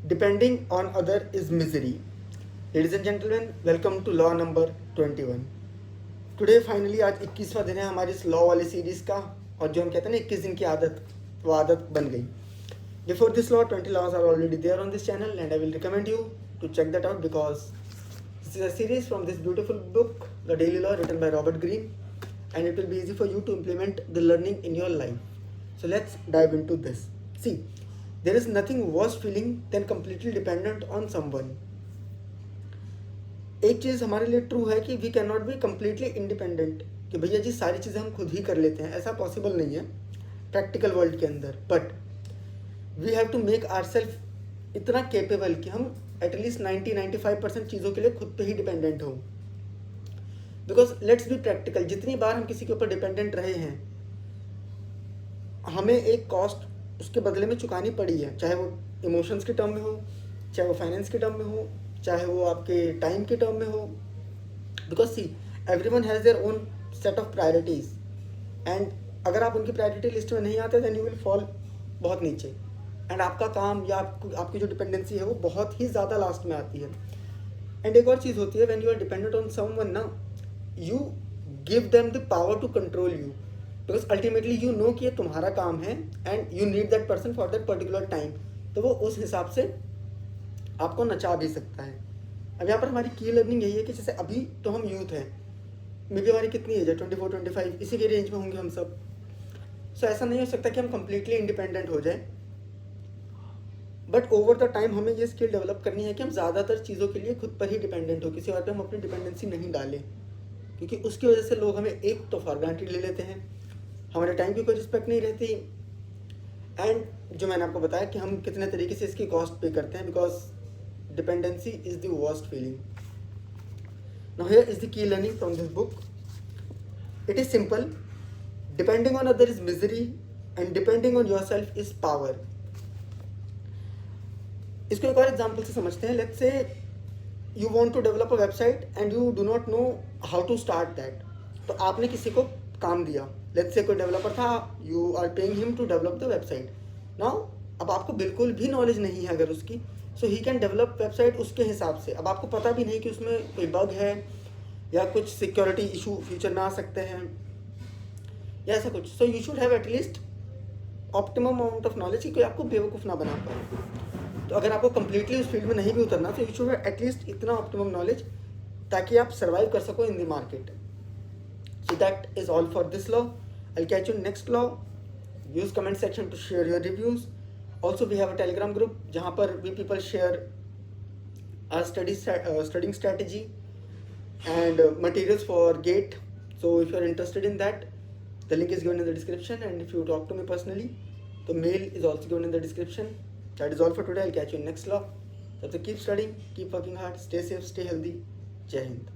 Depending on other is misery. Ladies and gentlemen, welcome to law number 21. Today finally आज 21वां दिन है हमारी इस लॉ वाली सीरीज का, और जो हम कहते हैं ना 21 दिन की आदत, वो आदत बन गई. Before this law, 20 laws are already there on this channel and I will recommend you to check that out because this is a series from this beautiful book, The Daily Law, written by Robert Greene, and it will be easy for you to implement the learning in your life. So let's dive into this. See, there is nothing worse feeling than completely dependent on someone. एक चीज़ हमारे लिए true है कि we can not be completely independent, कि भैया जी सारी चीज़ें हम खुद ही कर लेते हैं, ऐसा पॉसिबल नहीं है प्रैक्टिकल वर्ल्ड के अंदर. But we have to make our self इतना केपेबल कि हम एटलीस्ट 90-95% चीज़ों के लिए खुद पे ही डिपेंडेंट हो. बिकॉज लेट्स बी प्रैक्टिकल, जितनी बार हम किसी के ऊपर डिपेंडेंट रहे हैं हमें एक कॉस्ट उसके बदले में चुकानी पड़ी है, चाहे वो इमोशंस के टर्म में हो, चाहे वो फाइनेंस के टर्म में हो, चाहे वो आपके टाइम के टर्म में हो. Because see everyone has their own set of priorities and अगर आप उनकी प्रायोरिटी लिस्ट में नहीं आते देन यू विल फॉल बहुत नीचे, एंड आपका काम या आपकी जो डिपेंडेंसी है वो बहुत ही ज़्यादा लास्ट में आती है. एंड एक और चीज़ होती है, when you are dependent on someone ना, you give them the power to control you, because ultimately you know कि ये तुम्हारा काम है and you need that person for that particular time. तो वो उस हिसाब से आपको नचा भी सकता है. अब यहाँ पर हमारी की लर्निंग यही है कि जैसे अभी तो हम यूथ हैं, मे बी हमारी कितनी एज है, 24-25, इसी के रेंज में होंगे हम सब. सो ऐसा नहीं हो सकता कि हम कम्प्लीटली इंडिपेंडेंट हो जाए, बट ओवर द टाइम हमें ये स्किल डेवलप करनी है कि हम ज़्यादातर चीज़ों के लिए खुद पर ही डिपेंडेंट हो, किसी और पे हम अपनी डिपेंडेंसी नहीं डालें, क्योंकि उसकी वजह से लोग हमें एक तो फॉर ग्रांटेड ले लेते हैं, हमारे टाइम की कोई रिस्पेक्ट नहीं रहती, एंड जो मैंने आपको बताया कि हम कितने तरीके से इसकी कॉस्ट पे करते हैं, because dependency is the worst feeling. Now here is the key learning from this book. It is simple. Depending on other is misery and depending on your self is power. इसको एक और example से समझते हैं. Let's say you want to develop a website and you do not know how to start that. तो आपने किसी को काम दिया, लेट्स से कोई डेवलपर था, you are paying him to develop the website. Now अब आपको बिल्कुल भी नॉलेज नहीं है अगर उसकी, so he can develop website उसके हिसाब से. अब आपको पता भी नहीं कि उसमें कोई बग है या कुछ सिक्योरिटी इशू फ्यूचर में आ सकते हैं या ऐसा कुछ. So you should have at least optimum amount of knowledge कि कोई आपको बेवकूफ़ ना बना पाए. तो अगर आपको कंप्लीटली उस फील्ड में नहीं भी उतरना तो यू शुड हैव एटलीस्ट इतना ऑप्टिमम नॉलेज ताकि आप सर्वाइव कर सको in the market. So that is all for this law. I'll catch you in next law. Use comment section to share your reviews. Also we have a Telegram group जहाँ पर we people share our studying strategy and materials for GATE. So if you are interested in that, the link is given in the description. And if you talk to me personally, the mail is also given in the description. That is all for today. I'll catch you in next law. So keep studying, keep working hard, stay safe, stay healthy. Jai Hind.